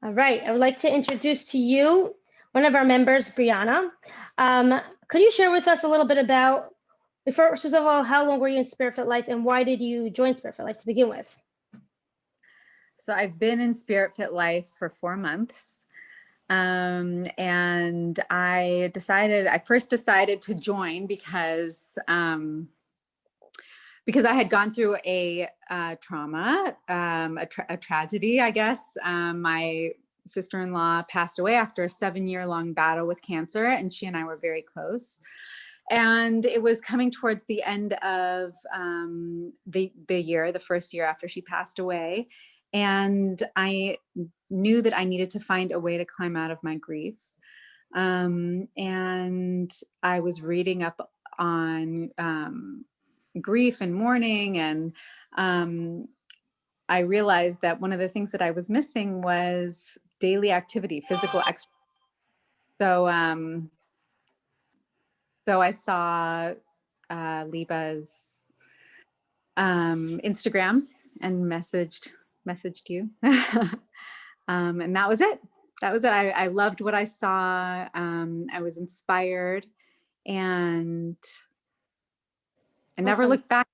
All right, I would like to introduce to you one of our members, Brianna. Could you share with us a little bit about, first of all, how long were you in Spirit Fit Life and why did you join Spirit Fit Life to begin with? So I've been in Spirit Fit Life for 4 months. And I first decided to join because I had gone through a trauma, a tragedy, I guess. My sister-in-law passed away after a 7-year-long battle with cancer, and she and I were very close. And it was coming towards the end of the first year after she passed away. And I knew that I needed to find a way to climb out of my grief. And I was reading up on grief and mourning, and I realized that one of the things that I was missing was daily activity, physical exercise. So I saw Liba's Instagram and messaged you. And that was it. I loved what I saw. I was inspired, and I never looked back.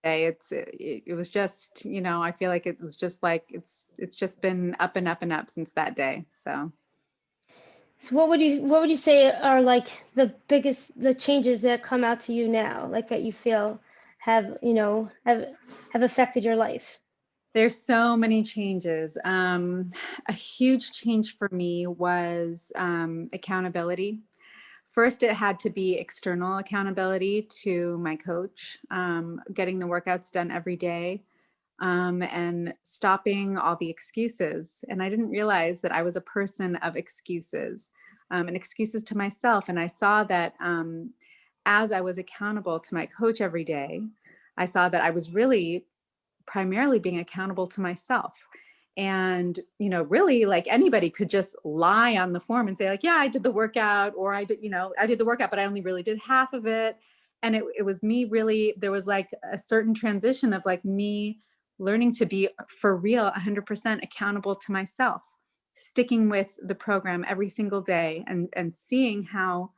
It was just, I feel like it was just like, it's just been up and up and up since that day. So what would you say are like the changes that come out to you now, like that you feel have affected your life? There's so many changes. A huge change for me was accountability. First, it had to be external accountability to my coach, getting the workouts done every day, and stopping all the excuses. And I didn't realize that I was a person of excuses, and excuses to myself. And I saw that as I was accountable to my coach every day, I saw that I was really primarily being accountable to myself. And, really, like, anybody could just lie on the form and say, like, yeah, I did the workout, or I did the workout, but I only really did half of it. And it was me really, there was like a certain transition of like me learning to be for real 100% accountable to myself, sticking with the program every single day, and seeing how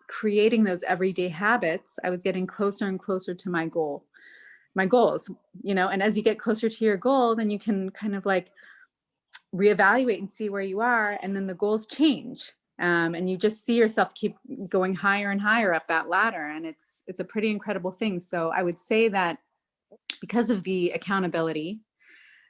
creating those everyday habits, I was getting closer and closer to my goals, and as you get closer to your goal, then you can kind of like reevaluate and see where you are. And then the goals change. And you just see yourself keep going higher and higher up that ladder. And it's a pretty incredible thing. So I would say that because of the accountability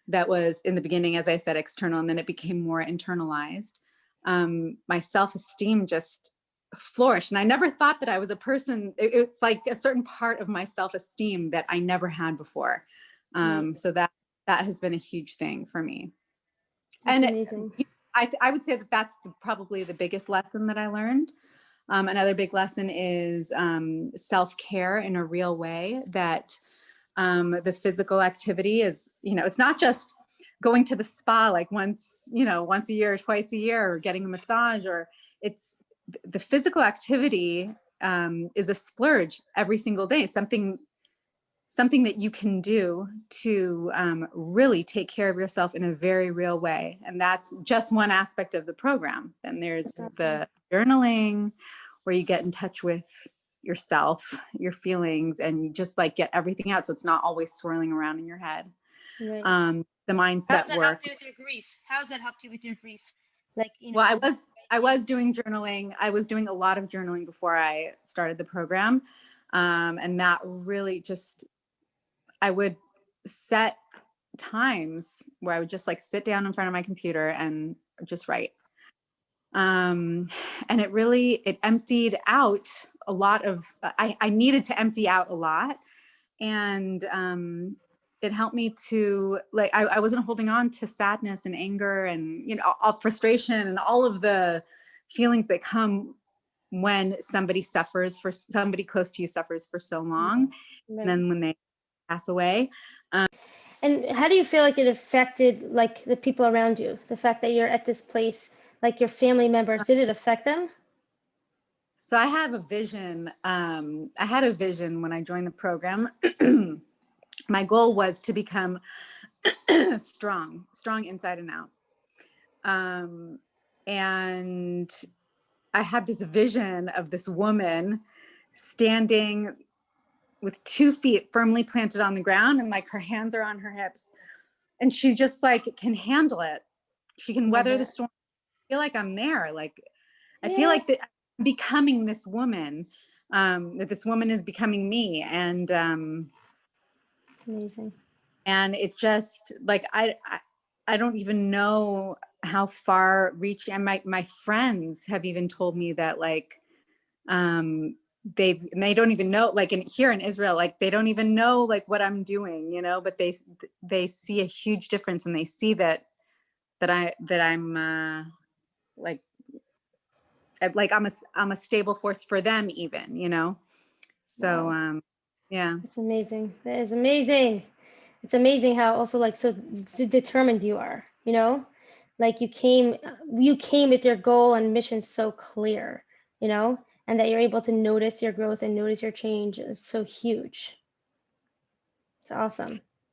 that was in the beginning, as I said, external, and then it became more internalized, my self-esteem just flourished. And I never thought that I was a person. It's like a certain part of my self-esteem that I never had before. So that has been a huge thing for me. That's amazing. I would say that that's probably the biggest lesson that I learned. Another big lesson is self-care in a real way, that the physical activity is, it's not just going to the spa like once a year or twice a year, or getting a massage, or it's the physical activity is a splurge every single day, something that you can do to really take care of yourself in a very real way. And that's just one aspect of the program. Then there's the journaling, where you get in touch with yourself, your feelings, and you just like get everything out. So it's not always swirling around in your head. Right. The mindset How does that work. help you with your grief? How does that help you with your grief? Like, Well, I was doing journaling. I was doing a lot of journaling before I started the program. And that really just, I would set times where I would just like sit down in front of my computer and just write. And it emptied out a lot of, I needed to empty out a lot. And it helped me to, like, I wasn't holding on to sadness and anger and, all frustration and all of the feelings that come when somebody close to you suffers for so long. Right. And then when they pass away. And how do you feel like it affected like the people around you? The fact that you're at this place, like your family members, did it affect them? So I have a vision. I had a vision when I joined the program. My goal was to become strong inside and out. And I had this vision of this woman standing with 2 feet firmly planted on the ground, and like her hands are on her hips, and she just like can handle it. She can Love weather the it. storm. I feel like I'm there. Like, I feel Yeah, like that I'm becoming this woman, that this woman is becoming me. it's amazing. And it's just like, I don't even know how far reaching. And my friends have even told me that, like, they don't even know, like, here in Israel, like they don't even know like what I'm doing, you know, but they see a huge difference, and they see that I'm like I'm a stable force for them even, you know. So Wow, yeah. it's amazing. That is amazing. It's amazing how also like so determined you are, you know? Like you came with your goal and mission so clear, you know? And that you're able to notice your growth and notice your change is so huge. It's awesome.